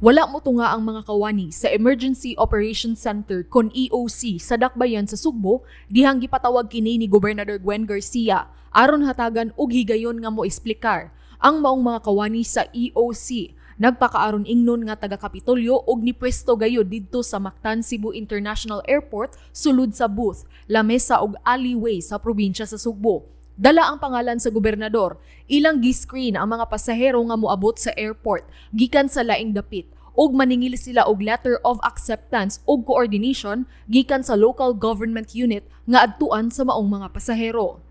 Wala motunga ang mga kawani sa Emergency Operations Center kon EOC sa dakbayan sa Sugbo dihang gipatawag kini ni Gobernador Gwendolyn Garcia aron hatagan og higayon nga mo-esplikar ang maong mga kawani sa EOC. Nagpaka-Aron Ingnon nga taga Kapitolyo og nipwesto gayud didto sa Mactan-Cebu International Airport sulod sa booth, lamesa ug alleyway sa probinsya sa Sugbo. Dala ang pangalan sa gobernador, ilang gi-screen ang mga pasahero nga moabot sa airport gikan sa laing dapit ug maningil sila og letter of acceptance ug coordination gikan sa local government unit nga adtuan sa maong mga pasahero.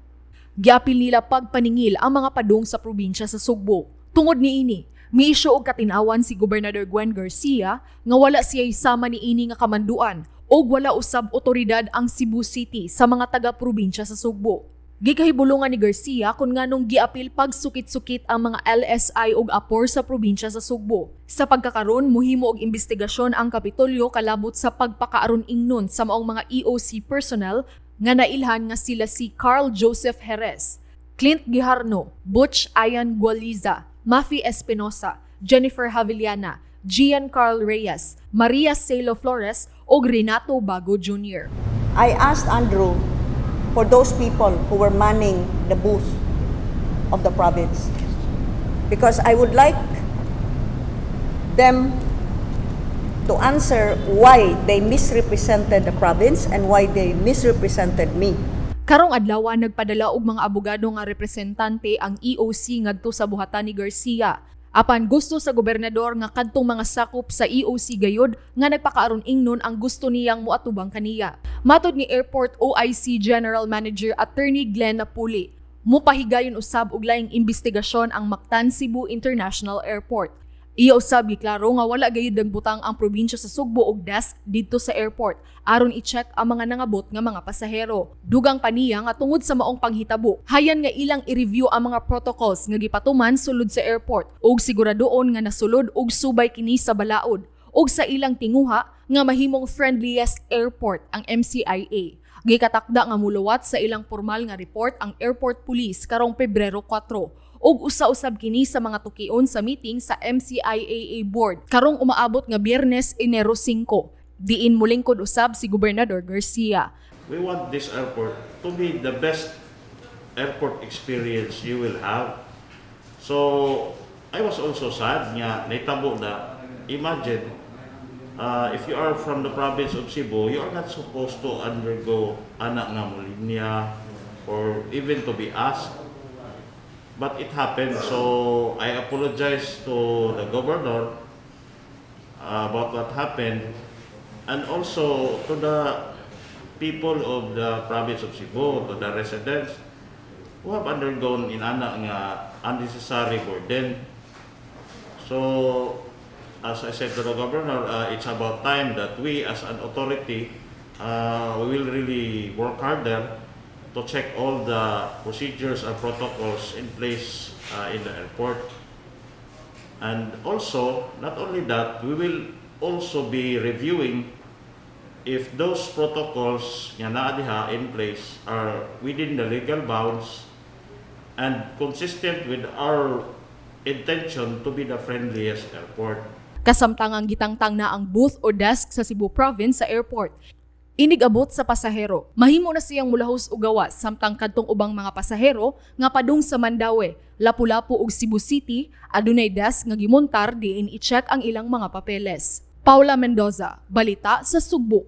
Giapil nila pagpaningil ang mga padung sa probinsya sa Sugbo. Tungod niini, miisyu og katinawan si Gobernador Gwendolyn Garcia nga wala siya'y sama niini nga kamanduan ug wala usab otoridad ang Cebu City sa mga taga-probinsya sa Sugbo. Gikahibulungan ni Garcia kung nganong giapil pagsukit-sukit ang mga LSI ug apor sa probinsya sa Sugbo. Sa pagkakaron, muhimo og investigasyon ang Kapitolyo kalabot sa pagpaka-Aron Ingnon sa maong mga EOC personnel nga nailhan nga sila si Carl Joseph Jerez, Clint Guijarno, Butch Ian Gualiza, Mafi Espinosa, Jennifer Havillana, Gian Carl Reyes, Maria Celo Flores ug Renato Bago Jr. I asked Andrew for those people who were manning the booth of the province, because I would like them to answer why they misrepresented the province and why they misrepresented me. Karong adlaw nagpadala og mga abogado nga representante ang EOC ngadto sa buhatan ni Garcia. Apan gusto sa gobernador nga kadtong mga sakop sa EOC gayud nga nagpaka-Aron Ingnon ang gusto niyang moatubang kaniya. Matod ni Airport OIC General Manager Attorney Glenn Napuli, mupahigayon usab og laing investigasyon ang Mactan-Cebu International Airport. Iya usab giklaro nga wala gayud nagbutang ang probinsya sa Sugbo og desk didto sa airport aron i-check ang mga nangabot nga mga pasahero. Dugang pa niya nga tungod sa maong panghitabo, hayan nga ilang i-review ang mga protocols nga gipatuman sulod sa airport ug siguradoon nga nasulod og subay kini sa balaod ug sa ilang tinguha nga mahimong friendliest airport ang MCIA. Gikatakda nga muluwat sa ilang formal nga report ang airport police karong Pebrero 4 ug usa-usab kini sa mga tukion sa meeting sa MCIAA board karong umaabot nga Biyernes, Enero 5. Diin mulingkod usab si Gobernador Garcia. We want this airport to be the best airport experience you will have. So I was also sad nga naitabo na imagine if you are from the province of Cebu, you are not supposed to undergo anak nga linya or even to be asked. But it happened, so I apologize to the governor about what happened, and also to the people of the province of Cebu, to the residents who have undergone in anak nga unnecessary burden. So, as I said to the governor, it's about time that we as an authority, we will really work harder to check all the procedures and protocols in place in the airport. And also, not only that, we will also be reviewing if those protocols nga naa diha in place are within the legal bounds and consistent with our intention to be the friendliest airport. Kasamtangang gitangtang na ang booth o desk sa Cebu Province sa airport. Inigabot sa pasahero, mahimo na siyang mulahos og gawas samtang kadtong ubang mga pasahero nga padung sa Mandaue, Lapu-Lapu ug Cebu City adunay desk nga gimontar diin i-check ang ilang mga papeles. Paula Mendoza, balita sa Sugbo.